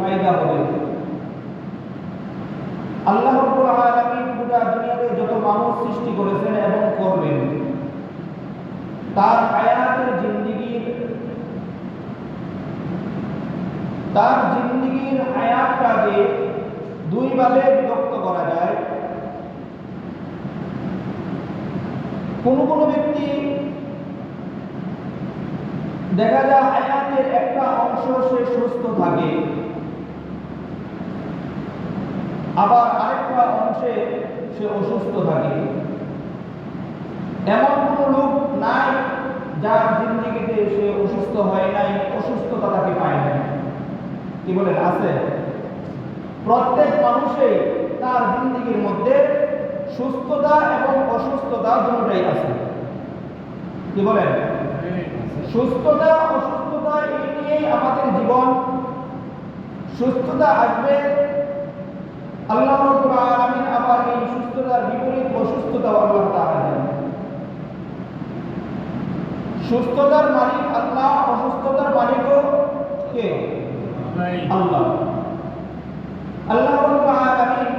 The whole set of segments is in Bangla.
ফায়দা হবে। আল্লাহ রাব্বুল আলামিন পুরো দুনিয়াতে যত মানুষ সৃষ্টি করেছেন এবং করবেন, তার হায়াতের জিন্দেগির হায়াতটাকে দুই ভাগে বিভক্ত করা যায়। কোন ব্যক্তি দেখা যায় হায়াতের একটা অংশ সে সুস্থ থাকে, আবার আরেকটা অংশে সে অসুস্থ থাকে। এমন কোন লোক নাই যার জিন্দেগিতে সে অসুস্থ হয় নাই, অসুস্থতা তাকে পায় নাই। কি বলেন, আছে? প্রত্যেক মানুষই তার জিন্দেগির মধ্যে সুস্থতা এবং অসুস্থতা দুটোই আছে। কি বলেন? সুস্থতা অসুস্থতা এই নিয়েই আমাদের জীবন। সুস্থতা আসবে, আল্লাহ রাব্বুল আলামিন আবার এই সুস্থতার বিপরীত অসুস্থতা আল্লাহ তাআলা দেন। সুস্থতার মালিক আল্লাহ, অসুস্থতার মালিকও কে? আল্লাহ। আল্লাহ রাব্বুল আলামিন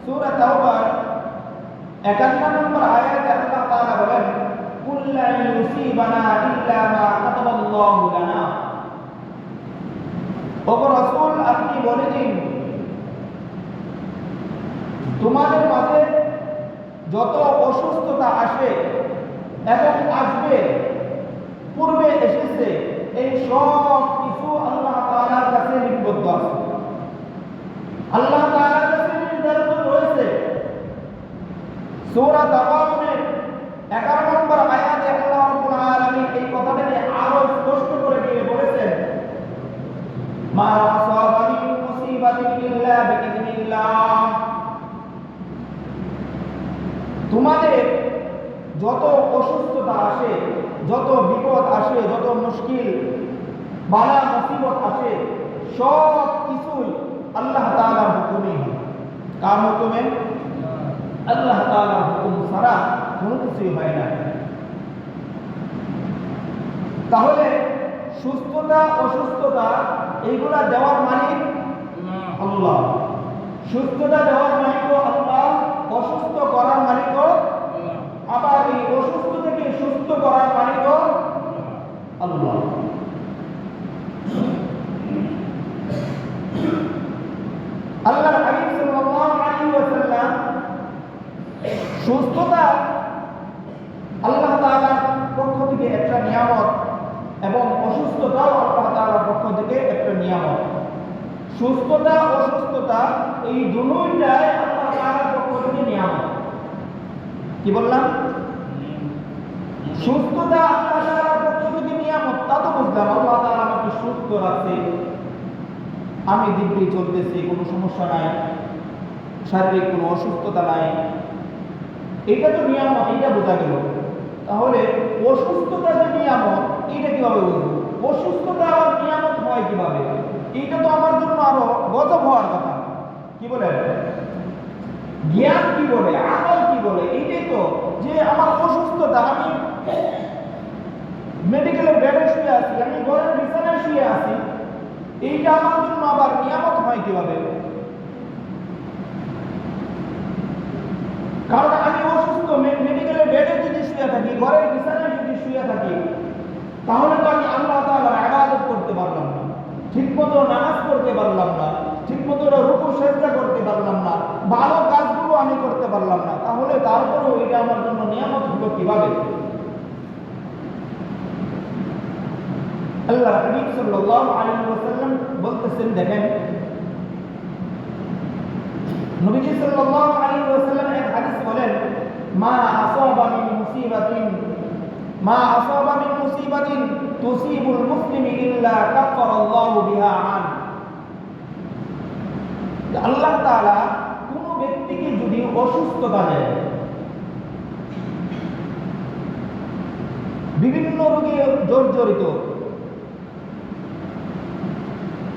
সূরা তাওবার 51 নম্বর আয়াতে আল্লাহ তাআলা বলেন, কুল লা ইউসিবানা ইল্লা মা কাতাবাল্লাহু লানা। ওগো রাসূল, আপনি বলে দিন, তোমাদের মাঝে যত অসুস্থতা আসে এবং আসবে, পূর্বে এসেছে, এই সব কিছু আল্লাহ তাআলার কাছে লিপিবদ্ধ আছে। আল্লাহ তাআলার কাছে নির্ধারিত রয়েছে। সূরা তাওবারের 11 নম্বর আয়াতে আল্লাহ রাব্বুল আলামিন এই কথাটাকে আরো স্পষ্ট করে দিয়ে বলেছেন, মা আসাবা মিন মুসিবাতিন ইল্লা বিইذنিল্লাহ। তোমাদের যত অসুস্থতা আসে, যত বিপদ আসে, যত মুশকিল বালা মুসিবত আসে, সব কিছুই আল্লাহ তাআলার হুকুমে হয়। কার হুকুমে? আল্লাহ তাআলার হুকুম ছাড়া কোনো কিছুই হয় না। তাহলে সুস্থতা অসুস্থতা এইগুলা দেওয়ার মালিক আল্লাহ। সুস্থতা দেওয়ার মালিকও আল্লাহ, অসুস্থ করার মালিকও, আবার এই অসুস্থ থেকে সুস্থ করার মালিকও আল্লাহ। আল্লাহর হাবিব সাল্লাল্লাহু আলাইহি ওয়াসাল্লাম সুস্থতা আল্লাহ তাআলার পক্ষ থেকে একটা নিয়ামত এবং অসুস্থতাও আল্লাহ তাআলার পক্ষ থেকে একটা নিয়ামত। সুস্থতা অসুস্থতা এই দুটোই আল্লাহ তাআলার পক্ষ থেকে নিয়ামত। কি বললাম? সুস্থতা আল্লাহ তাআলার পক্ষ থেকে নিয়ামত, তা তো বুঝলাম। আল্লাহ তাআলা আমাকে সুস্থ রাখছে, আমি দিব্যি চলতেছি, কোনো সমস্যা নাই, শারীরিক কোনো অসুস্থতা নাই, এটা তো নিয়ামত, এটা বোঝা গেল। তাহলে অসুস্থতা যে নিয়ামত, এটা কিভাবে বুঝবো? অসুস্থতা আবার নিয়ামত হয় কিভাবে? এটা তো আমার জন্য আরো গজব হওয়ার কথা। কি বলে? জ্ঞান কি বলে, আমল কি বলে? এইটাই তো যে আমার অসুস্থতা, আমি মেডিকেলের বেডে শুয়ে আছি, আমি ঘরের বিছানায় শুয়ে আছি, এইটা আমার জন্য আবার নিয়ামত হয় কিভাবে? কারণ আমি অসুস্থ, মেডিকেলের বেডে যদি শুয়ে থাকি, ঘরের বিছানায় যদি শুয়ে থাকি, তাহলে তো আমি আল্লাহ তাআলার ইবাদত করতে পারলাম না, ঠিকমতো নামাজ পড়তে পারলাম না, ঠিকমতো রুকু সিজদা করতে পারলাম না, ভালো কাজগুলো আমি করতে পারলাম না। তাহলে তারপরেও এটা আমার জন্য নিয়ামত হলো কিভাবে? আল্লাহ হাবিব সাল্লাল্লাহু আলাইহি ওয়াসাল্লাম বলতেছেন, দেখেন নবীজি সাল্লাল্লাহু আলাইহি ওয়াসাল্লাম এক হাদিস বলেন, মা আসাবা মিন মুসিবাতিন তুসিবুল মুসলিমি ইল্লা কাফারাল্লাহু বিহা আন। আল্লাহ তাআলা কোন ব্যক্তিকে যদি অসুস্থতা দেয়, বিভিন্ন রোগে জর্জরিত,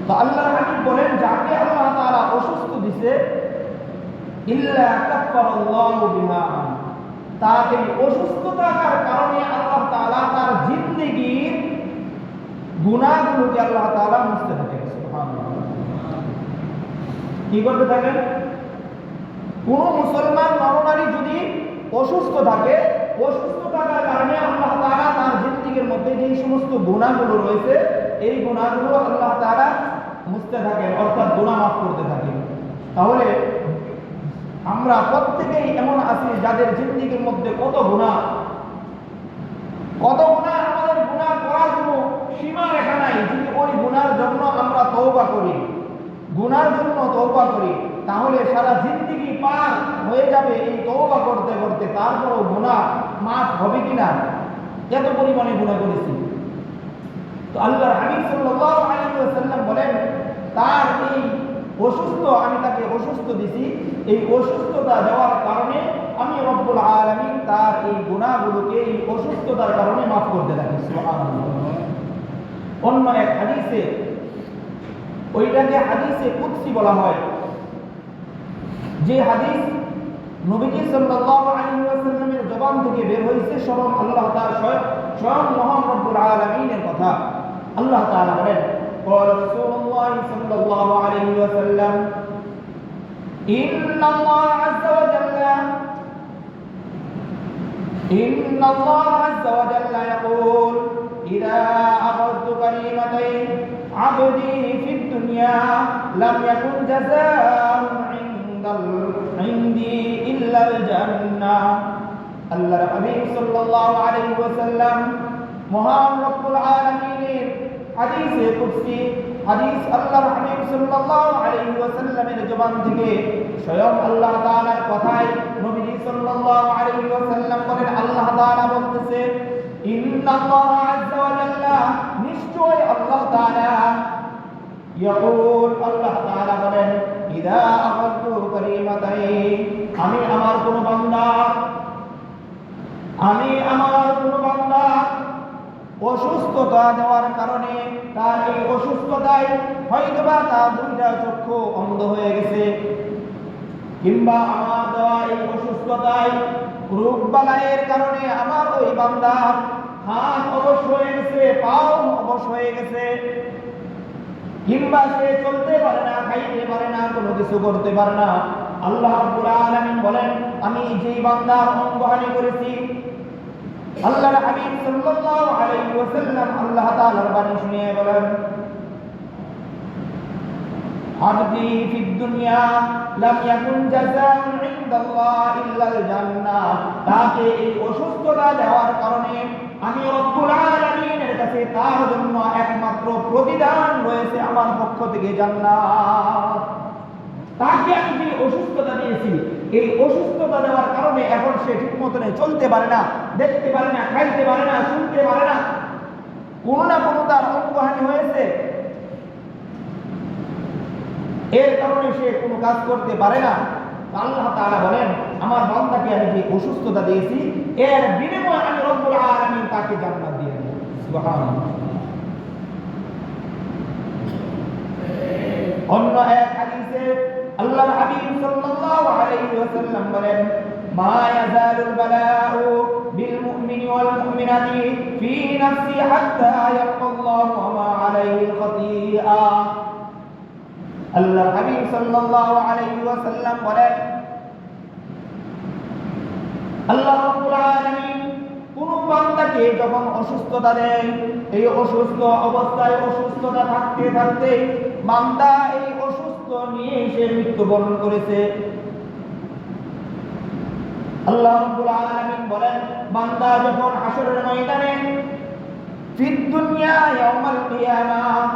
তো আল্লাহ হাবিব বলেন, যাকে আল্লাহ তাআলা অসুস্থ দিছে, ইল্লা কাফারাল্লাহু বিহা আন, তাকে অসুস্থতার কারণে আল্লাহ তাআলা তার জিন্দেগীর গুনাহগুলোকে আল্লাহ তাআলা মুছতে থাকেন। সুবহানাল্লাহ। কি করতে থাকেন? কোন মুসলমান নরনারী যদি অসুস্থ থাকে, অসুস্থ থাকার কারণে আল্লাহ তাআলা তার জিন্দেগীর মধ্যে যে সমস্ত গুনাহগুলো রয়েছে এই গুনাহগুলো আল্লাহ তাআলা মুছতে থাকেন, অর্থাৎ গুনাহ মাফ করতে থাকেন। তাহলে আমরা প্রত্যেকেই এমন আছি যাদের জিন্দেগীর মধ্যে কত গুনাহ, আমাদের গুনাহ করার কোনো সীমা রেখা নাই। যদি ওই গুনার জন্য আমরা তওবা করি, গুনার জন্য তওবা করি, তাহলে সারা জিন্দেগি পার হয়ে যাবে এই তওবা করতে করতে, তারপরও গুনাহ মাফ হবে কিনা, এত পরিমাণে গুনাহ করেছি। তো আল্লাহর হাবিব সাল্লাল্লাহু আলাইহি ওয়াসাল্লাম বলেন, তার এই অসুস্থ, আমি তাকে অসুস্থ দিছি, এই অসুস্থতা দেওয়ার কারণে আমি রব্বুল আলামিন তার এই গুনাহগুলোকে এই অসুস্থতার কারণে মাফ করতে থাকি। সুবহানাল্লাহ। অন্য এক হাদিসে, ওইটাকে হাদিসে কুদসি বলা হয়, যে হাদিস নবীজি সাল্লাল্লাহু আলাইহি ওয়াসাল্লামের জবান থেকে বের হয়েছে স্বয়ং আল্লাহ তাআলা, স্বয়ং মহান রব্বুল আলামিনের কথা। আল্লাহ তাআলা বলেন, قال رسول الله صلى الله عليه وسلم إن الله عز وجل يقول إذا أخذت كلمتي عبدي في الدنيا لم يكن جزاء عندي إلا الجنة. আল্লাহর হাবিব সাল্লাল্লাহু আলাইহি ওয়াসাল্লাম মহান রব্বুল আলামিনের হাদিসে কুদসি, হাদিস আল্লাহর হাবিব সাল্লাল্লাহু আলাইহি ওয়াসাল্লামের জবান থেকে স্বয়ং আল্লাহ তাআলার কথাই নবী সাল্লাল্লাহু আলাইহি ওয়াসাল্লাম বলেন, আল্লাহ তাআলা বলতেছে, ইন্নাল্লাহ আযজা ওয়া জাল্লা, নিশ্চয় আল্লাহ তাআলা, ইয়াকুল, আল্লাহ তাআলা বলেন, ইদা আখাযতু কালিমাতাই, আমি আমার কোন বান্দা অসুস্থতা দেওয়ার কারণে, তার এই অসুস্থতায় হয়তোবা তার দুইটা চক্ষু অন্ধ হয়ে গেছে, কিংবা আমার দেওয়া এই অসুস্থতায় রোগ বালাইয়ের কারণে আমার ওই বান্দার হাত অবশ হয়ে গেছে, পাও অবশ হয়ে গেছে, কিংবা সে চলতে পারে না, খাইতে পারে না, কোনো কিছু করতে পারে না। আল্লাহ রাব্বুল আলামিন বলেন, আমি যেই বান্দার অঙ্গহানি করেছি, আল্লাহর হাবিব সাল্লাল্লাহু আলাইহি ওয়াসাল্লাম আল্লাহ তাআলার বাণী শুনিয়ে বলেন, আবদি ফিদ দুনিয়া লাম ইয়াকুন জাযাউন ইনদাল্লাহ ইল্লাল জান্নাহ, তাকে এই অসুস্থতা দেওয়ার কারণে আমি রব্বুল আলামিনের কাছে তার জন্য একমাত্র প্রতিদান রয়েছে আমার পক্ষ থেকে জান্নাত। তাকে আমি যে অসুস্থতা দিয়েছি, এই অসুস্থতা দেওয়ার কারণে এখন সে ঠিক মতনে চলতে পারে না, দেখতে পারে না, খাইতে পারে না, শুনতে পারে না, কোনো না কোনো তার অঙ্গহানি হয়েছে, এর কারণে সে কোনো কাজ করতে পারে না। আল্লাহ তাআলা বলেন, আমার বান্দাকে আমি যে অসুস্থতা দিয়েছি, এর বিনিময়ে আমি রব্বুল আলামিন তাকে জান্নাত দিয়ে দেব। সুবহানাল্লাহ। অন্য এক হাদিসে আল্লাহর হাবিব সাল্লাল্লাহু আলাইহি ওয়াসাল্লাম বলেন, মা ইয়াজালুল বালাউ বিল মুমিনি ওয়াল মুমিনাতি ফি নাফসি হাত্তা ইয়ালকাল্লাহু ওয়া মা আলাইহিল খাতিআ। আল্লাহর হাবিব সাল্লাল্লাহু আলাইহি ওয়াসাল্লাম বলেন, আল্লাহ রাব্বুল আলামিন কোন বান্দাকে যখন অসুস্থতা দেন, এই অসুস্থ অবস্থায়, অসুস্থতা থাকতে থাকতে বান্দা এই অসুস্থ নিয়ে সে মৃত্যুবরণ করেছে, আল্লাহ রাব্বুল আলামিন বলেন, বান্দা যখন হাসরের ময়দানে ফিদ দুনিয়া ইয়াউমাল কিয়ামাহ,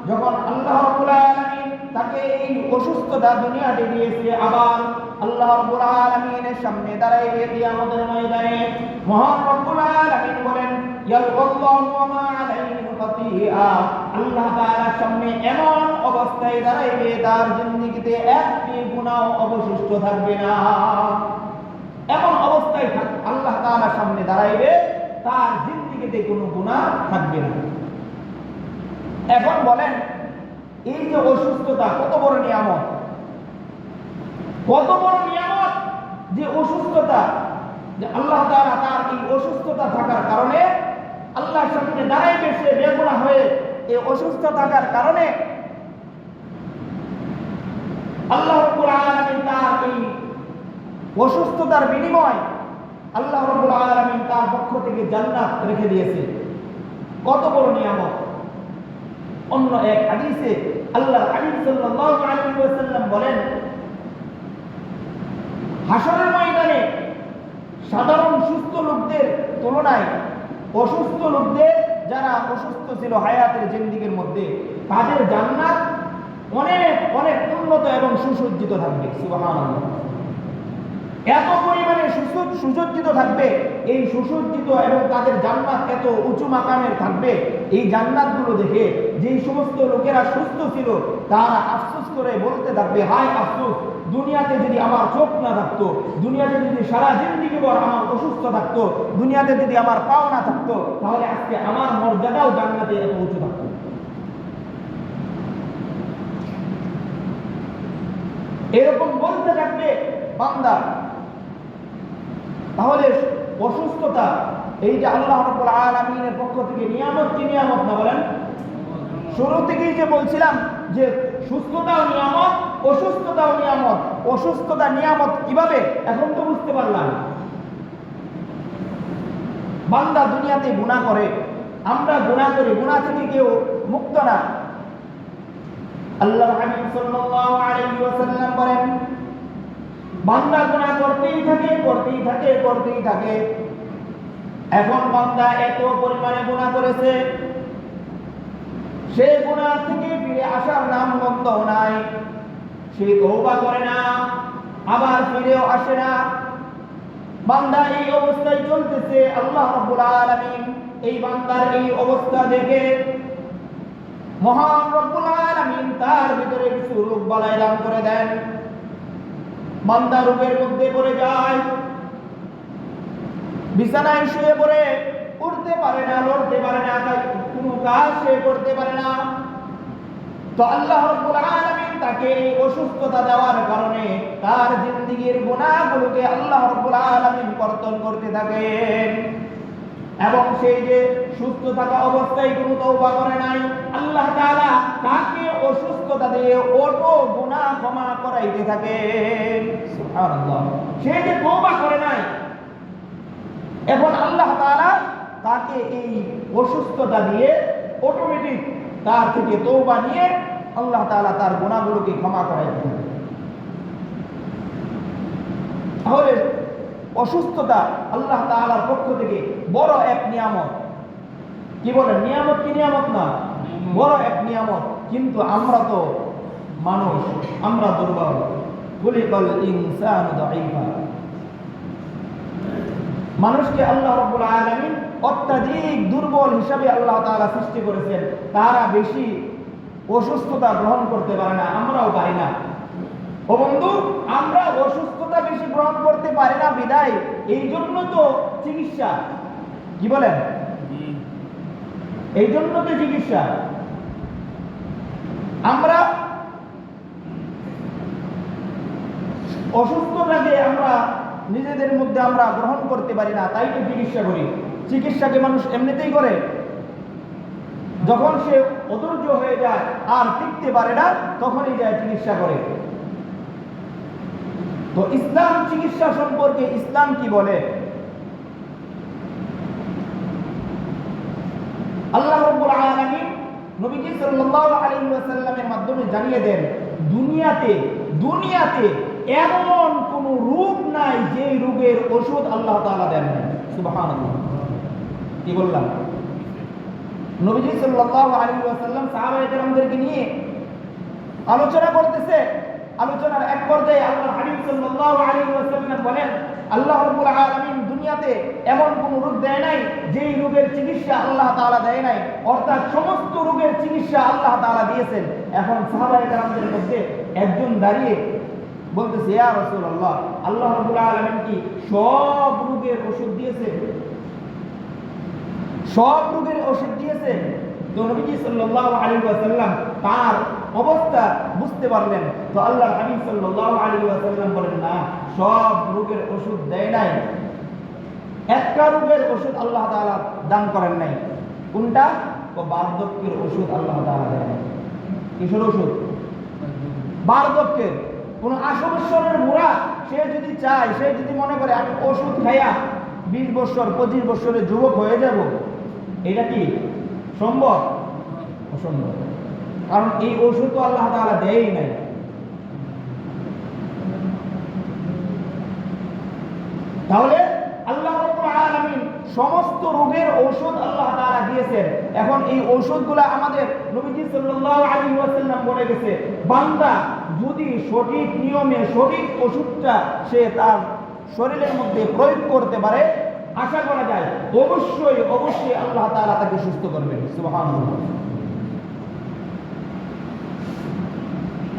যখন আল্লাহ রাব্বুল আলামিন তাকে এই অসুস্থতা দুনিয়াতে দিয়েছে, আবার আল্লাহ রাব্বুল আলামিনের সামনে দাঁড়াইবে কিয়ামতের ময়দানে, মহান রব্বুল আলামিন বলেন, ইয়ালকাল্লাহু ওয়া মা আলাইহিল খাতিআ, আল্লাহ তাআলার সামনে এমন অবস্থায় দাঁড়াইবে তার জিন্দেগিতে একটি গুনাহ অবশিষ্ট থাকবে না। এমন অবস্থায় আল্লাহ তাআলার সামনে দাঁড়াইবে, তার জিন্দেগিতে কোনো গুনাহ থাকবে না। এখন বলেন, এই যে অসুস্থতা কত বড় নিয়ামত, কত বড় নিয়ামত, যে অসুস্থতা, যে আল্লাহ তাআলা তার এই অসুস্থতা থাকার কারণে আল্লাহর সামনে দাঁড়াইবে সে বেগুনাহ হয়ে, এই অসুস্থ থাকার কারণে আল্লাহ অসুস্থতার বিনিময় আল্লাহ রাব্বুল আলামিন তার পক্ষ থেকে জান্নাত রেখে দিয়েছে। কত বড় নিয়ামত! অন্য এক হাদিসে আল্লাহর হাবিব সাল্লাল্লাহু আলাইহি ওয়াসাল্লাম বলেন, হাসরের ময়দানে সাধারণ সুস্থ লোকদের তুলনায় অসুস্থ লোকদের, যারা অসুস্থ ছিল হায়াতের জিন্দেগীর মধ্যে, তাদের জান্নাত অনেক অনেক উন্নত এবং সুসজ্জিত থাকবে। সুবহানাল্লাহ! এত পরিমাণে সুসজ্জিত থাকবে, এই সুসজ্জিত এবং তাদের জান্নাত এত উঁচু মাকামের থাকবে, এই জান্নাতগুলো দেখে যেই সমস্ত লোকেরা সুস্থ ছিল তারা আফসোস করে বলতে থাকবে, হায় আফসোস, দুনিয়াতে যদি আমার চোখ না থাকতো, দুনিয়াতে যদি সারা জিন্দেগি ভর আমার অসুস্থ থাকতো, দুনিয়াতে যদি আমার পাও না থাকতো, তাহলে আজকে আমার মর্যাদাও জান্নাতে এত উঁচু থাকতো। এরকম বলতে থাকবে বান্দা। তাহলে অসুস্থতা এইটা আল্লাহ রাব্বুল আলামিনের পক্ষ থেকে নিয়ামত, কি নিয়ামত না বলেন? শুরু থেকেই যে বলছিলাম যে সুস্থতাও নিয়ামত, অসুস্থতাও নিয়ামত। অসুস্থতা নিয়ামত কিভাবে, এখন তো বুঝতে পারলাম। বান্দা দুনিয়াতে গুনাহ করে, আমরা গুনাহ করি, গুনাহ থেকে কেউ মুক্ত না। আল্লাহর হাবিব সাল্লাল্লাহু আলাইহি ওয়াসাল্লাম বলেন, বান্দা গুনাহ করতেই থাকে, করতেই থাকে, করতেই থাকে। এখন বান্দা এত পরিমাণে গুনাহ করেছে, সে গুনাহ থেকে ফিরে আসার নাম গন্ধ নাই। সে তওবা করে না, আবার ফিরেও আসে না। বান্দা এই অবস্থায় চলতেছে। আল্লাহ রাব্বুল আলামিন এই বান্দার এই অবস্থা দেখে মহান রব্বুল আলামিন তার ভিতরে কিছু রোগ বালাই দান করে দেন। বান্দা রোগের মধ্যে পড়ে যায়, বিছানায় শুয়ে পড়ে, উঠতে পারে না, লড়তে পারে না, কোনো কাজ সে করতে পারে না। তো আল্লাহ রাব্বুল আলামিন তাকে এই অসুস্থতা দেওয়ার কারণে তার জিন্দেগীর গুনাহগুলোকে আল্লাহ রাব্বুল আলামিন কর্তন করতে থাকেন। এবং সেই যে সুস্থ থাকা অবস্থায় কোনো তওবা করে নাই, আল্লাহ তাআলা তাকে অসুস্থতা দিয়ে ওটো গুনাহ ক্ষমা করাইতে থাকেন। সুবহানাল্লাহ! সে যে তওবা করে নাই, এখন আল্লাহ তাআলা তাকে এই অসুস্থতা দিয়ে অটোমেটিক তার থেকে তওবা নিয়ে আল্লাহ তাআলা তার গুনাহগুলোকে ক্ষমা করাইতে থাকেন। তাহলে অসুস্থতা আল্লাহ তাআলার পক্ষ থেকে বড় এক নিয়ামত। কি বলেন? নিয়ামত কি নিয়ামত না? বড় এক নিয়ামত। কিন্তু আমরা তো মানুষ, আমরা দুর্বল। খুলিকাল ইনসানু দাঈফা। মানুষকে আল্লাহ রাব্বুল আলামিন অত্যাধিক দুর্বল হিসাবে আল্লাহ তাআলা সৃষ্টি করেছেন। তারা বেশি অসুস্থতা গ্রহণ করতে পারে না, আমরাও পারি না। ও বন্ধু, আমরা অসুস্থতা বেশি গ্রহণ করতে পারি না বিদায় এই জন্য তো চিকিৎসা। কি বলেন? এই জন্য তো চিকিৎসা। আমরা অসুস্থতাকে আমরা নিজেদের মধ্যে আমরা গ্রহণ করতে পারি না, তাই তো চিকিৎসা করি। চিকিৎসাকে মানুষ এমনিতেই করে, যখন সে অধৈর্য হয়ে যায় আর টিকতে পারে না, তখনই যায় চিকিৎসা করে। তো ইসলাম চিকিৎসা সম্পর্কে ইসলাম কি বলে? আল্লাহ রাব্বুল আলামিন নবীজি সাল্লাল্লাহু আলাইহি ওয়াসাল্লামের মাধ্যমে জানিয়ে দেন, দুনিয়াতে এমন কোন রোগ নাই যে রোগের ওষুধ আল্লাহ তাআলা দেন না। সুবহানাল্লাহ! কি বললাম? নবীজি সাল্লাল্লাহু আলাইহি ওয়াসাল্লাম সাহাবায়ে কেরামদেরকে নিয়ে আলোচনা করতেছে। আলোচনার এক পর্যায়ে আল্লাহর হাবিব সাল্লাল্লাহু আলাইহি ওয়াসাল্লাম বলেন, আল্লাহ রাব্বুল আলামিন দুনিয়াতে এমন কোন রোগ দেয় নাই যেই রোগের চিকিৎসা আল্লাহ তাআলা দেয় নাই। অর্থাৎ সমস্ত রোগের চিকিৎসা আল্লাহ তাআলা দিয়েছেন। এখন সাহাবায়ে কেরামদের মধ্যে একজন দাঁড়িয়ে বলতেছে, ইয়া রাসূলুল্লাহ, আল্লাহ রাব্বুল আলামিন কি সব রোগের ওষুধ দিয়েছে? সব রোগের ওষুধ দিয়েছে? তো নবীজি সাল্লাল্লাহু আলাইহি ওয়াসাল্লাম তার অবস্থা বুঝতে পারলেন। তো আল্লাহর হাবিব সাল্লাল্লাহু আলাইহি ওয়াসাল্লাম বলেন, না, সব রোগের ওষুধ দেয় নাই। একটা রোগের ওষুধ আল্লাহ তাআলা দান করেন নাই। কোনটা? বার্ধক্যের ওষুধ আল্লাহ তাআলা দেন। কিসের ওষুধ? বার্ধক্যের। কোন 8 বছরের বুড়া সে যদি চায়, সে যদি মনে করে আমি ওষুধ খাইয়া 20 বছর 25 বছরের যুবক হয়ে যাব, এটা কি সম্ভব? অসম্ভব। কারণ এই ওষুধ তো আল্লাহ তাআলা দেয়ই নাই। তাহলে আল্লাহ রাব্বুল আলামিন সমস্ত রোগের ঔষধ আল্লাহ তাআলা দিয়েছেন। এখন এই ঔষধগুলো আমাদের নবীজি সাল্লাল্লাহু আলাইহি ওয়াসাল্লাম বলে গেছে, বান্দা যদি সঠিক নিয়মে সঠিক ওষুধটা সে তার শরীরের মধ্যে প্রয়োগ করতে পারে, আশা করা যায় অবশ্যই অবশ্যই আল্লাহ তাআলা তাকে সুস্থ করবেন। সুবহানাল্লাহ।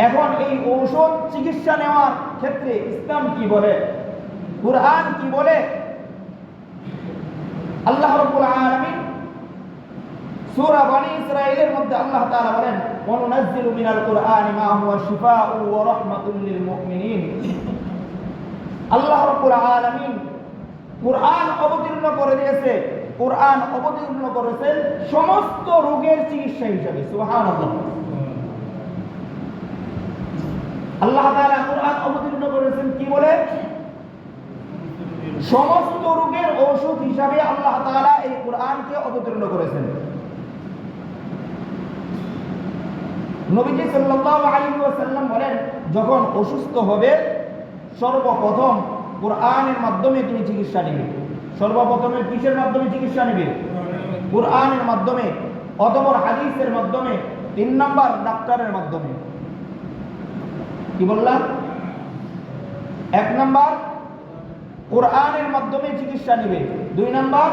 এখন এই ঔষধ চিকিৎসা নেওয়ার ক্ষেত্রে ইসলাম কি বলে, কুরআন কি বলে? আল্লাহ রাব্বুল আলামিন সূরা বনী ইসরাঈলের মধ্যে আল্লাহ তাআলা বলেন, ওয়া নুনাজ্জিলু মিনাল কুরআনি মা হুয়া শিফাa'un ওয়া রাহমাতুল লিল মুমিনিন। আল্লাহ রাব্বুল আলামিন কুরআন অবতীর্ণ করে দিয়েছে, কুরআন অবতীর্ণ করেছেন সমস্ত রোগের চিকিৎসা হিসেবে। সুবহানাল্লাহ। আল্লাহ তাআলা কুরআন অবতীর্ণ করেছেন কি বলে? সমস্ত রোগের ঔষধ হিসাবে আল্লাহ তাআলা এই কুরআনকে অবতীর্ণ করেছেন। নবীজি সাল্লাল্লাহু আলাইহি ওয়াসাল্লাম বলেন, যখন অসুস্থ হবে সর্বপ্রথম কুরআনের মাধ্যমে তুমি চিকিৎসা নেবে। সর্বপ্রথমে কিসের মাধ্যমে চিকিৎসা নেবে? কুরআনের মাধ্যমে, অথবা হাদিসের মাধ্যমে, 3 নাম্বার ডাক্তারের মাধ্যমে। কি বললাম? 1 নাম্বার কুরআনের মাধ্যমে চিকিৎসা নেবে, 2 নাম্বার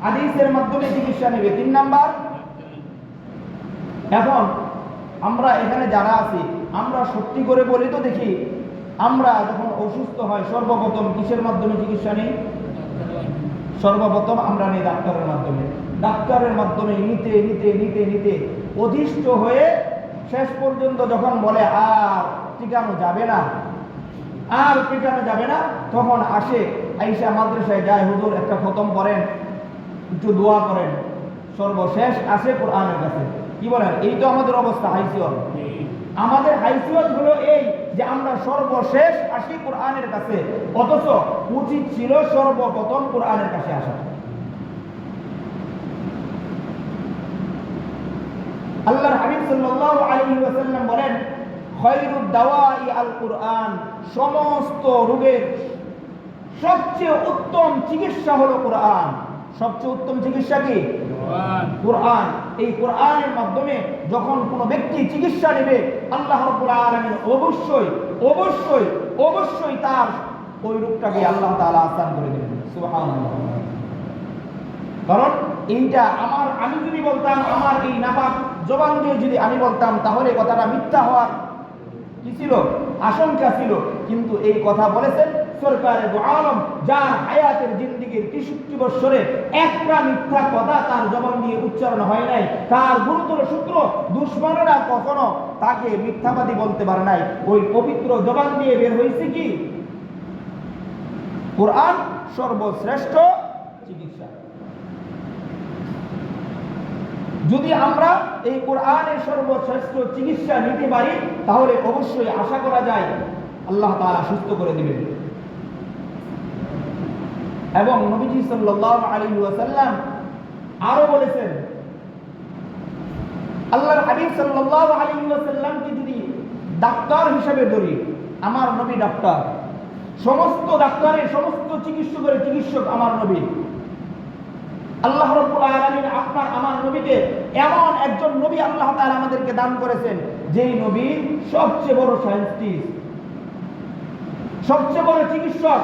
হাদিসের মাধ্যমে চিকিৎসা নেবে, 3 নাম্বার। এখন আমরা এখানে যারা আছি, আমরা সত্যি করে বলি তো দেখি, আমরা যখন অসুস্থ হয় সর্বপ্রথম কিসের মাধ্যমে চিকিৎসা নেই? সর্বপ্রথম আমরা নেই ডাক্তারের মাধ্যমে। ডাক্তারের মাধ্যমে নিতে নিতে নিতে নিতে অধিষ্ঠ হয়ে শেষ পর্যন্ত যখন বলে আর টিকানো যাবে না, আর টিকানো যাবে না, তখন আসে, আইসা মাদ্রাসায় যায়, হুজুর একটা খতম করেন, একটু দোয়া করেন, সর্বশেষ আসে কোরআনের কাছে। কি বলেন? এই তো আমাদের অবস্থা, হাইসিয়ত। আমাদের হাইসিয়ত হলো এই যে আমরা সর্বশেষ আসি কোরআনের কাছে, অথচ উচিত ছিল সর্বপ্রথম কোরআনের কাছে আসা। আল্লাহর হাবিব সাল্লাল্লাহু আলাইহি ওয়াসাল্লাম বলেন, খায়রুদ দাওয়াই আল কুরআন, সমস্ত রোগের সবচেয়ে উত্তম চিকিৎসা হলো কোরআন। সবচেয়ে উত্তম চিকিৎসা কি? কোরআন। এই কোরআনের মাধ্যমে যখন কোনো ব্যক্তি চিকিৎসা নেবে, আল্লাহ রাব্বুল আলামিন অবশ্যই অবশ্যই অবশ্যই তার ওই রোগটাকে আল্লাহ তাআলা আসান করে দেবেন। সুবহানাল্লাহ। কারণ এইটা আমি যদি বলতাম, আমার এই নাপাক জবান দিয়ে যদি আমি বলতাম, তাহলে কথাটা মিথ্যা হওয়ার কি ছিল? আশঙ্কা ছিল। কিন্তু এই কথা বলেছেন সরকারে দু আলম, যার হায়াতের জিন্দেগীর 63 বছরে একটা মিথ্যা কথা তার জবান দিয়ে উচ্চারণ হয় নাই। তার গুরুতর সূত্র দুশমনেরা কখনো তাকে মিথ্যাবাদী বলতে পারে নাই। ওই পবিত্র জবান দিয়ে বের হয়েছে কি? কোরআন সর্বশ্রেষ্ঠ চিকিৎসা। যদি আমরা এই কোরআনের সর্বশ্রেষ্ঠ চিকিৎসা নিতে পারি, তাহলে অবশ্যই আশা করা যায় আল্লাহ তাআলা সুস্থ করে দিবেন। এবং নবীজি সাল্লাল্লাহু আলাইহি ওয়াসাল্লাম আরো বলেছেন, আল্লাহর হাবিব সাল্লাল্লাহু আলাইহি ওয়াসাল্লামকে যদি ডাক্তার হিসেবে ধরি, আমার নবী ডাক্তার, সমস্ত ডাক্তারের সমস্ত চিকিৎসকের চিকিৎসক আমার নবী। আল্লাহ রাব্বুল আলামিন আপনার আমার নবীকে এমন একজন নবী আল্লাহ তাআলা আমাদেরকে দান করেছেন, যেই নবী সবচেয়ে বড় সায়েন্টিস্ট, সবচেয়ে বড় চিকিৎসক,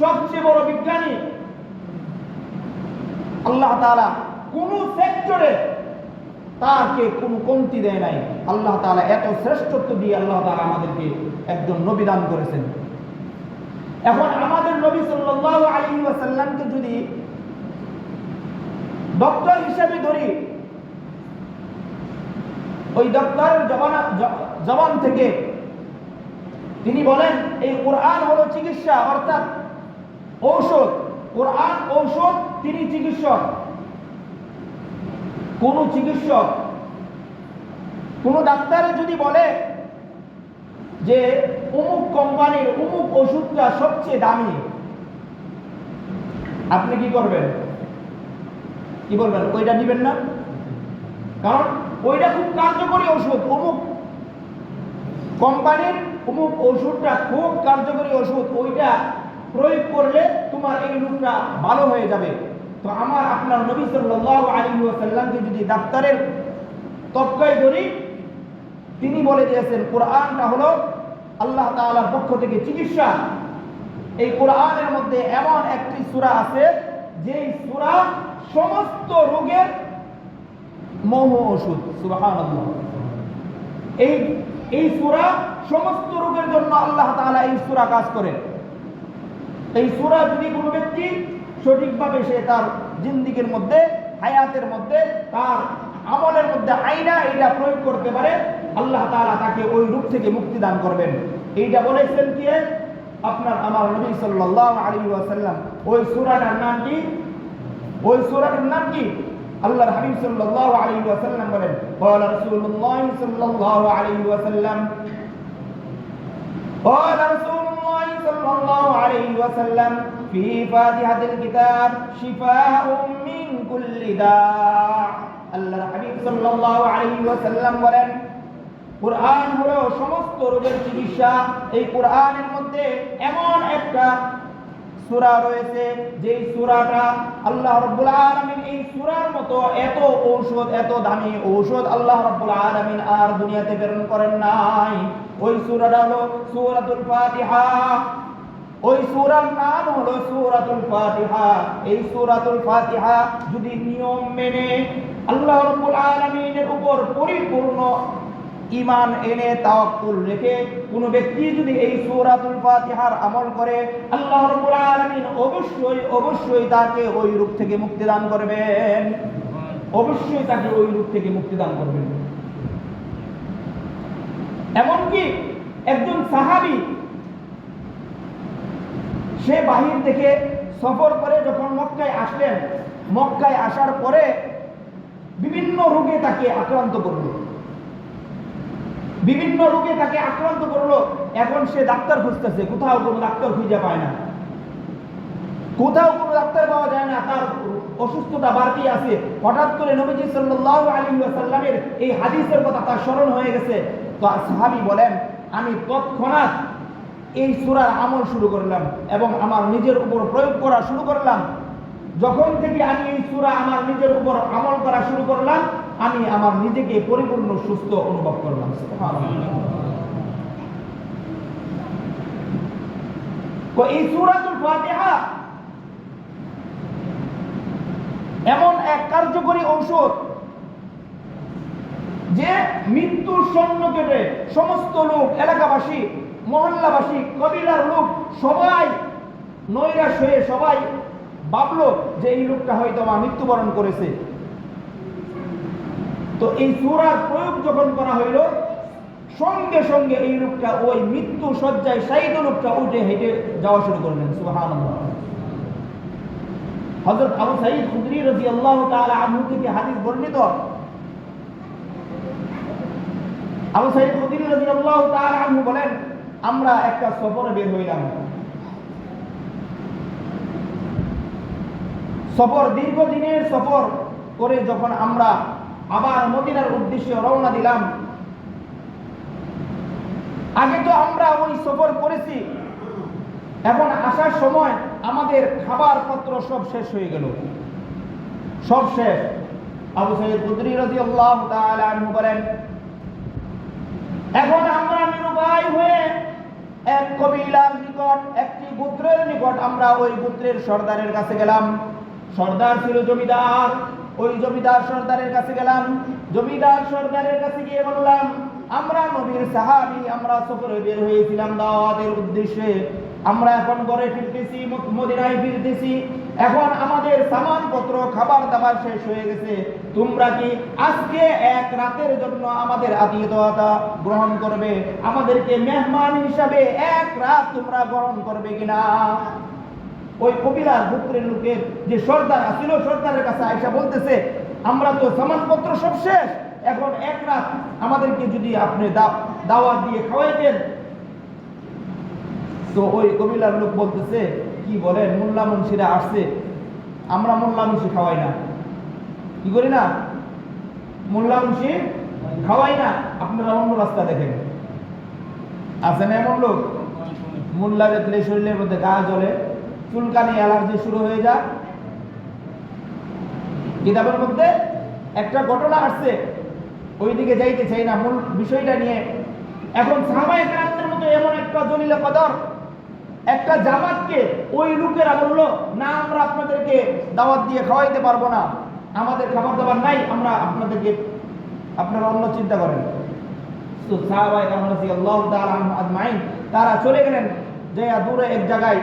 সবচেয়ে বড় বিজ্ঞানী। আল্লাহ তাআলা কোন সেক্টরে তাকে কোনো কমতি দেয় নাই। আল্লাহ তাআলা এত শ্রেষ্ঠত্ব দিয়ে আল্লাহ তাআলা আমাদেরকে একজন নবী দান করেছেন। এখন আমাদের নবী সাল্লাল্লাহু আলাইহি ওয়াসাল্লামকে যদি ডক্টর হিসেবে ধরি, ওই ডক্টরের জবান থেকে তিনি বলেন এই কোরআন হলো চিকিৎসা, অর্থাৎ ঔষধ। কোরআন ঔষধ, তিনি চিকিৎসক। কোন চিকিৎসক, কোন ডাক্তারে যদি বলে যে অমুক কোম্পানির অমুক ওষুধটা সবচেয়ে দামি, আপনি কি করবেন? কি বলবেন? ওইটা নিবেন না, কারণ ওইটা খুব কার্যকরী ওষুধ, অমুক কোম্পানির অমুক ওষুধটা খুব কার্যকরী ওষুধ, ওইটা প্রয়োগ করলে তোমার এই রোগটা ভালো হয়ে যাবে। তো আমার আপনার নবী সাল্লাল্লাহু আলাইহি ওয়াসাল্লামকে যদি ডাক্তারের তবকায় ধরি, তিনি বলে দিয়েছেন কোরআনটা হলো আল্লাহ তাআলার পক্ষ থেকে চিকিৎসা। এই কোরআনের মধ্যে এমন একটি সূরা আছে যে সূরা সমস্ত রোগের মৌহ ওষুধ। সুবহানাল্লাহ। এই সূরা সমস্ত রোগের জন্য আল্লাহ তাআলা এই সূরা কাজ করে। এই সূরা যদি কোনো ব্যক্তি সঠিকভাবে সে তার জিন্দেগীর মধ্যে, হায়াতের মধ্যে, তার আমলের মধ্যে আইনা এইটা প্রয়োগ করতে পারে, আল্লাহ তাআলা তাকে ওই রোগ থেকে মুক্তি দান করবেন। এইটা বলেছেন কে? আপনার আমার নবী সাল্লাল্লাহু আলাইহি ওয়াসাল্লাম। ওই সূরাটার নাম কি? ওই সূরাটার নাম কি? আল্লাহর হাবিব সাল্লাল্লাহু আলাইহি ওয়াসাল্লাম বলেন, ক্বালা রাসূলুল্লাহ সাল্লাল্লাহু আলাইহি ওয়াসাল্লাম, ক্বালা রাসূলুল্লাহ সাল্লাল্লাহু আলাইহি ওয়াসাল্লাম ফি ফাতিহাতিল কিতাব শিফাউম মিন কুল্লি দা। আল্লাহর হাবিব সাল্লাল্লাহু আলাইহি ওয়াসাল্লাম বলেন, কুরআন হলো সমস্ত রোগের চিকিৎসা। এই কুরআনের মধ্যে এমন একটা সূরা রয়েছে যেই সূরাটা আল্লাহ রাব্বুল আলামিন এই সূরার মতো এত ঔষধ, এত দামি ঔষধ আল্লাহ রাব্বুল আলামিন আর দুনিয়াতে প্রেরণ করেন নাই। ওই সূরাটা হলো সূরাতুল ফাতিহা। ওই সূরার নাম হলো সূরাতুল ফাতিহা। এই সূরাতুল ফাতিহা যদি নিয়ম মেনে আল্লাহ রাব্বুল আলামিনের উপর পরিপূর্ণ ঈমান এনে তাওয়াক্কুল রেখে কোন ব্যক্তি যদি এই সূরাতুল ফাতিহার আমল করে, আল্লাহ রাব্বুল আলামিন অবশ্যই তাকে ওই রোগ থেকে মুক্তি দান করবেন। অবশ্যই তাকে ওই রোগ থেকে মুক্তি দান করবেন। এমনকি একজন সাহাবী, সে বাহির থেকে সফর করে যখন মক্কায় আসলেন, মক্কায় আসার পরে বিভিন্ন রোগে তাকে আক্রান্ত করলো, বিভিন্ন রোগে তাকে আক্রান্ত করলো। এখন সে ডাক্তার খুঁজতেছে, কোথাও কোনো ডাক্তার খুঁজে পায় না, কোথাও কোনো ডাক্তার পাওয়া যায় না, তার অসুস্থতা বাড়তি আছে। হঠাৎ করে নবীজি সাল্লাল্লাহু আলাইহি ওয়াসাল্লামের এই হাদিসের কথা তার স্মরণ হয়ে গেছে। তো সাহাবী বলেন, আমি তৎক্ষণাৎ এই সূরার আমল শুরু করলাম এবং আমার নিজের উপর প্রয়োগ করা শুরু করলাম। যখন থেকে আমি এই সূরা আমার নিজের উপর আমল করা শুরু করলাম, আমি আমার নিজেকে পরিপূর্ণ সুস্থ অনুভব করলাম। তো এই সূরাতুল ফাতিহা এমন এক কার্যকরী ঔষধ যে মৃত্যুর সন্নিকটে সমস্ত লোক, এলাকাবাসী, মহল্লাবাসী, কবিলার লোক সবাই নৈরাশ হয়ে সবাই ভাবলো যে এই লোকটা হয়তো মৃত্যুবরণ করেছে। তো এই সূরার প্রয়োগ যখন করা হইল, সঙ্গে সঙ্গে এই লোকটা ওই মৃত্যু শয্যায় শায়িত লোকটা উঠে হেঁটে যাওয়া শুরু করলেন। সুবহানাল্লাহ। হযরত আবু সাঈদ খুদরি রাদিয়াল্লাহু তাআলা আনহু থেকে হাদিস বর্ণিত। আবু সাঈদ খুদরি রাদিয়াল্লাহু তাআলা আনহু বলেন, আমরা একটা সফরে বের হইলাম। সফর, দীর্ঘদিনের সফর করে যখন আমরা আবার মদিনার উদ্দেশ্যে রওনা দিলাম, আগে তো আমরা ওই সফর করেছি, এখন আসার সময় আমাদের খাবার পত্র সব শেষ হয়ে গেল, সব শেষ। আবু সাঈদ খুদরি রাদিয়াল্লাহু তাআলা আনহু বলেন, এখন আমরা নিরুপায় হয়ে এক কবিলার নিকট, একটি গোত্রের নিকট আমরা ওই গোত্রের সর্দারের কাছে গেলাম। সর্দার ছিল জমিদার। ওই জমিদার সর্দারের কাছে গেলাম। জমিদার সর্দারের কাছে গিয়ে বললাম, আমরা নবীর সাহাবী, আমরা সফরে বের হয়েছিলাম দাওয়াতের উদ্দেশ্যে, আমরা এখন ঘরে ফিরতেছি, মদিনায় ফিরতেছি, এখন আমাদের সামানপত্র, খাবার দাবার শেষ হয়ে গেছে। তোমরা কি আজকে এক রাতের জন্য আমাদের আতিথেয়তা গ্রহণ করবে? আমাদেরকে মেহমান হিসাবে এক রাত তোমরা গ্রহণ করবে কিনা? ওই কবিলার গোত্রের লোকের যে সর্দার ছিল, সর্দারের কাছে আয়েশা বলতেছে, আমরা তো সামানপত্র সব শেষ, এখন এক রাত আমাদেরকে যদি আপনি দাওয়াত দিয়ে খাওয়াইতেন তো ওই কবিলার লোক বলতেছে, কি বলেন, মোল্লা মুন্সিরা আসছে, আমরা মোল্লা মুন্সি খাওয়াই না। কি করি না? মোল্লা মুন্সি খাওয়াই না, আপনারা অন্য রাস্তা দেখেন। আছে না এমন লোক? মোল্লা দেখলে শরীরের মধ্যে গা জ্বলে, চুলকানি, অ্যালার্জি শুরু হয়ে যায়। কিতাবের মধ্যে একটা ঘটনা আসছে, ওইদিকে যাইতে চাই না মূল বিষয়টা নিয়ে। এখন সাহাবায়ে কেরামদের মতো এমন একটা জলিলে কদর একটা জামাতকে ওই লোকেরা বলল, না আমরা আপনাদেরকে দাওয়াত দিয়ে খাওয়াইতে পারবো না, আমাদের খাবার দাবার নাই, আমরা আপনাদেরকে, আপনারা অন্য চিন্তা করেন। তো সাহাবায়ে কেরাম রাদিয়াল্লাহু তাআলা আনহুম আজমাইন তারা চলে গেলেন, যে দূরে এক জায়গায়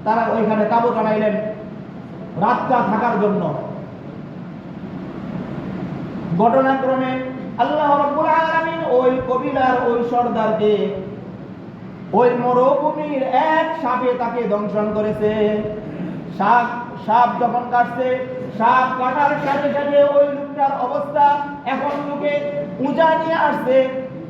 তারা ওইখানে তাঁবু টানাইলেন রাতটা থাকার জন্য। ঘটনাক্রমে আল্লাহ রাব্বুল আলামিন ওই কবিলার ওই সর্দারকে ওই মরুভূমির এক সাপে তাকে দংশন করেছে। সাপ যখন কাটছে, সাপ কাটার সাথে সাথে ওই লোকটার অবস্থা, এখন লোকে পূজা নিয়ে আসছে,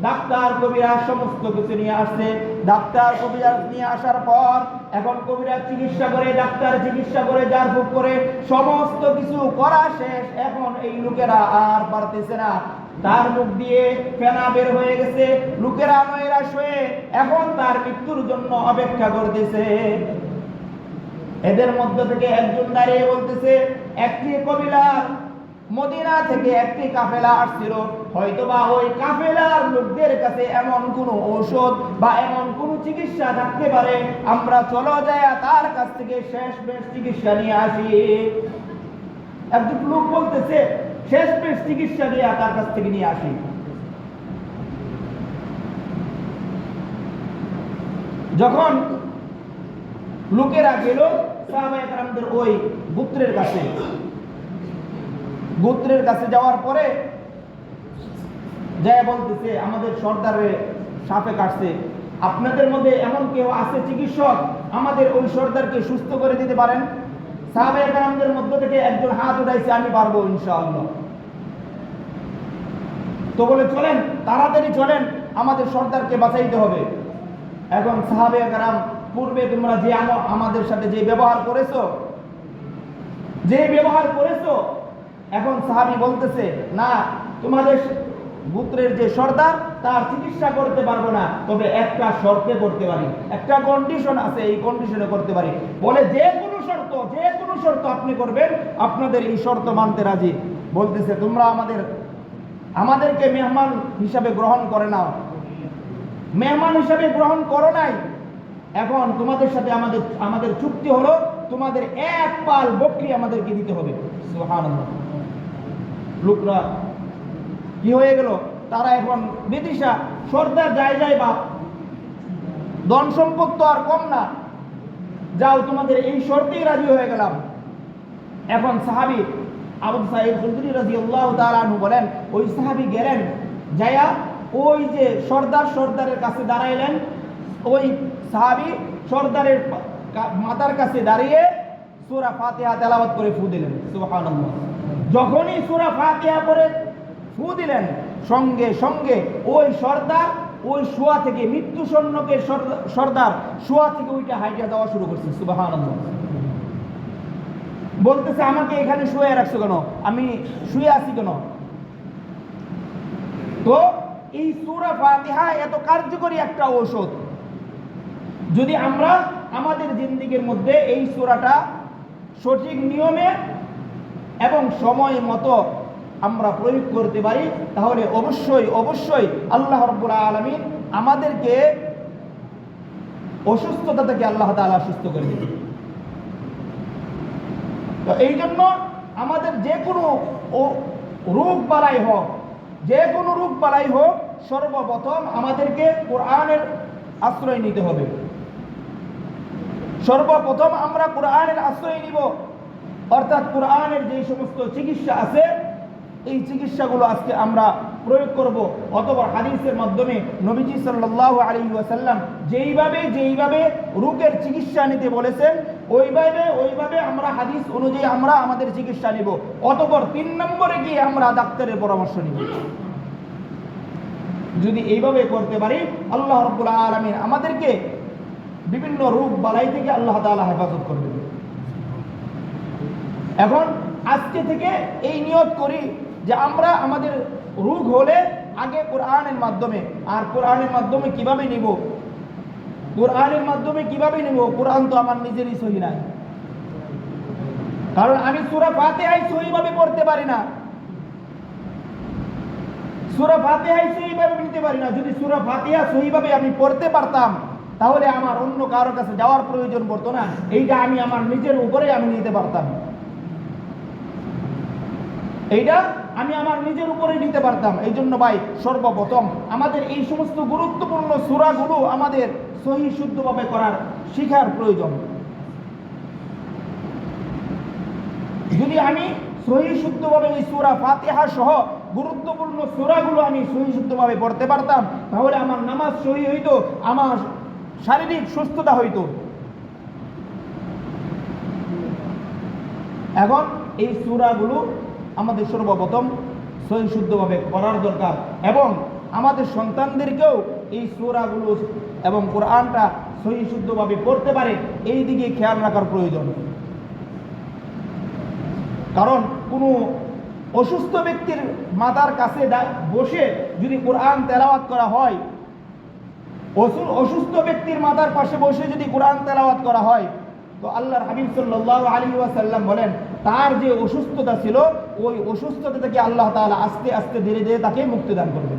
ডাক্তার কবিরাজ সমস্ত কিছু নিয়ে আসছে। ডাক্তার কবিরাজ নিয়ে আসার পর এখন কবিরাজ চিকিৎসা করে, ডাক্তার চিকিৎসা করে, জারফুক করে, সমস্ত কিছু করা শেষ। এখন এই লোকেরা আর পারতেছে না, তার মুখ দিয়ে ফেনা বের হয়ে গেছে, লোকেরা নৈরাশ হয়ে এখন তার মৃত্যুর জন্য অপেক্ষা করতেছে। এদের মধ্য থেকে একজন দাঁড়িয়ে বলতেছে, একটি কবিলার মদিনা থেকে একটি কাফেলা আসছিল, হয়তোবা ওই কাফেলার লোকদের কাছে এমন কোনো ঔষধ বা এমন কোনো চিকিৎসা থাকতে পারে, আমরা চলো যায় তার কাছ থেকে শেষ বেশ চিকিৎসা নিয়ে আসি। একজন লোক বলতেছে, শেষ বেশ চিকিৎসা দিয়ে তার কাছ থেকে নিয়ে আসি। যখন লোকেরা গেল সাহাবায়ে কেরামদের ওই গোত্রের কাছে যাওয়ার পরে যায় বলতেছে, আমাদের সর্দারের সাপে কাটছে, আপনাদের মধ্যে এমন কেউ আছে চিকিৎসক, আমাদের ওই সর্দারকে সুস্থ করে দিতে পারেন? সাহাবায়ে কেরামদের মধ্য থেকে একজন হাত উঠাইছে, আমি পারবো ইনশাআল্লাহ। তো বলে, চলেন তাড়াতাড়ি চলেন, আমাদের সর্দারকে বাঁচাইতে হবে। এখন সাহাবায়ে কেরাম, পূর্বে তোমরা যে আমাদের সাথে যে ব্যবহার করেছো, এখন সাহাবী বলতেছে, না, তোমাদের গোত্রের যে সর্দার তার চিকিৎসা করতে পারবো না, তবে একটা শর্তে করতে পারি, একটা কন্ডিশন আছে, এই কন্ডিশনে করতে পারি। বলে, যে কোনো শর্ত আপনি করবেন, আপনাদের এই শর্ত মানতে রাজি। বলতেছে, তোমরা আমাদেরকে মেহমান হিসাবে গ্রহণ করে নাও, মেহমান হিসাবে গ্রহণ করো নাই, এখন তোমাদের সাথে আমাদের চুক্তি হলো, তোমাদের এক পাল বকরি আমাদেরকে দিতে হবে। সুবহানাল্লাহ। লোকরা কি হয়ে গেল, তারা এখন বিদিশা, সর্দার যায় বাপ, ধন সম্পদ তো আর কম না, যাও তোমাদের এই শর্তেই রাজি হয়ে গেলাম। এখন সাহাবী আবু সাঈদ খুদরি রাদিয়াল্লাহু তাআলা আনহু বলেন, ওই সাহাবী গেলেন, যায়া ওই যে সর্দারের কাছে দাঁড়াইলেন, ওই সাহাবী সর্দারের মাথার কাছে দাঁড়িয়ে সূরা ফাতিহা তেলাওয়াত করে ফু দিলেন। সুবহানাল্লাহ। যখনই সূরা ফাতিহা পড়ে ফু দিলেন, সঙ্গে সঙ্গে ওই সর্দার ওই শোয়া থেকে, মৃত্যু সন্ন্যকের সর্দার শোয়া থেকে ওইটা হাইটা দেওয়া শুরু করছে। সুবহানাল্লাহ। বলতেছে, আমাকে এখানে শুয়ে রাখছো কেন, আমি শুয়ে আছি কেন? তো এই সূরা ফাতিহা এত কার্যকরী একটা ঔষধ, যদি আমরা আমাদের জিন্দেগীর মধ্যে এই সূরাটা সঠিক নিয়মে এবং সময় মতো আমরা প্রয়োগ করতে পারি, তাহলে অবশ্যই আল্লাহ রাব্বুল আলামিন আমাদেরকে অসুস্থতা থেকে আল্লাহ তাআলা সুস্থ করে দিবেন। তো এই জন্য আমাদের যে কোনো রোগ বালাই হোক, সর্বপ্রথম আমাদেরকে কোরআনের আশ্রয় নিতে হবে। সর্বপ্রথম আমরা কোরআনের আশ্রয় নিব, অর্থাৎ কোরআনের যে সমস্ত চিকিৎসা আছে, এই চিকিৎসাগুলো আজকে আমরা প্রয়োগ করব। অথবা হাদিসের মাধ্যমে নবীজি সাল্লাল্লাহু আলাইহি ওয়াসাল্লাম যেইভাবে রোগের চিকিৎসা নিতে বলেছেন, ওইভাবে আমরা হাদিস অনুযায়ী আমরা আমাদের চিকিৎসা নিব। অতঃপর 3 নম্বরে গিয়ে আমরা ডাক্তারের পরামর্শ নিব। যদি এইভাবে করতে পারি, আল্লাহ রাব্বুল আলামিন আমাদেরকে বিভিন্ন রোগ বালাই থেকে আল্লাহ তাআলা হেফাজত করবেন। এখন আজকে থেকে এই নিয়ত করি যে আমরা আমাদের রোগ হলে আগে কোরআনের মাধ্যমে, আর কোরআনের মাধ্যমে কিভাবে নিব, কোরআনের মাধ্যমে কিভাবে নিব? কোরআন তো আমার নিজেরই সহি নাই, কারণ আমি সূরা ফাতিহা সহিভাবে পড়তে পারি না, সূরা ফাতিহা সহিভাবে নিতে পারি না। যদি সূরা ফাতিহা সহিভাবে আমি পড়তে পারতাম তাহলে আমার অন্য কারোর কাছে যাওয়ার প্রয়োজন পড়তো না, এইটা আমি আমার নিজের উপরে আমি নিতে পারতাম, এইটা আমি আমার নিজের উপরে নিতে পারতাম। এই জন্য ভাই সর্বপ্রথম আমাদের এই সমস্ত গুরুত্বপূর্ণ সূরাগুলো আমাদের সহি শুদ্ধভাবে করার শিখার প্রয়োজন। যদি আমি সহি শুদ্ধভাবে ওই সূরা ফাতিহা সহ গুরুত্বপূর্ণ সূরাগুলো আমি সহি শুদ্ধভাবে পড়তে পারতাম তাহলে আমার নামাজ সহি হইতো, আমার শারীরিক সুস্থতা হইতো। এখন এই সূরাগুলো আমাদের সর্বপ্রথম সহি শুদ্ধভাবে পড়ার দরকার, এবং আমাদের সন্তানদেরকেও এই সূরাগুলো এবং কোরআনটা সহি শুদ্ধভাবে পড়তে পারে এই দিকে খেয়াল রাখার প্রয়োজন। কারণ কোনো অসুস্থ ব্যক্তির মাথার কাছে বসে যদি কোরআন তেলাওয়াত করা হয়, অসুস্থ ব্যক্তির মাথার পাশে বসে যদি কোরআন তেলাওয়াত করা হয়, তো আল্লাহর হাবিব সাল্লাল্লাহু আলাইহি ওয়াসাল্লাম বলেন তার যে অসুস্থতা ছিল ওই অসুস্থতা থেকে আল্লাহ তাআলা আস্তে আস্তে ধীরে ধীরে তাকে মুক্তি দান করবেন।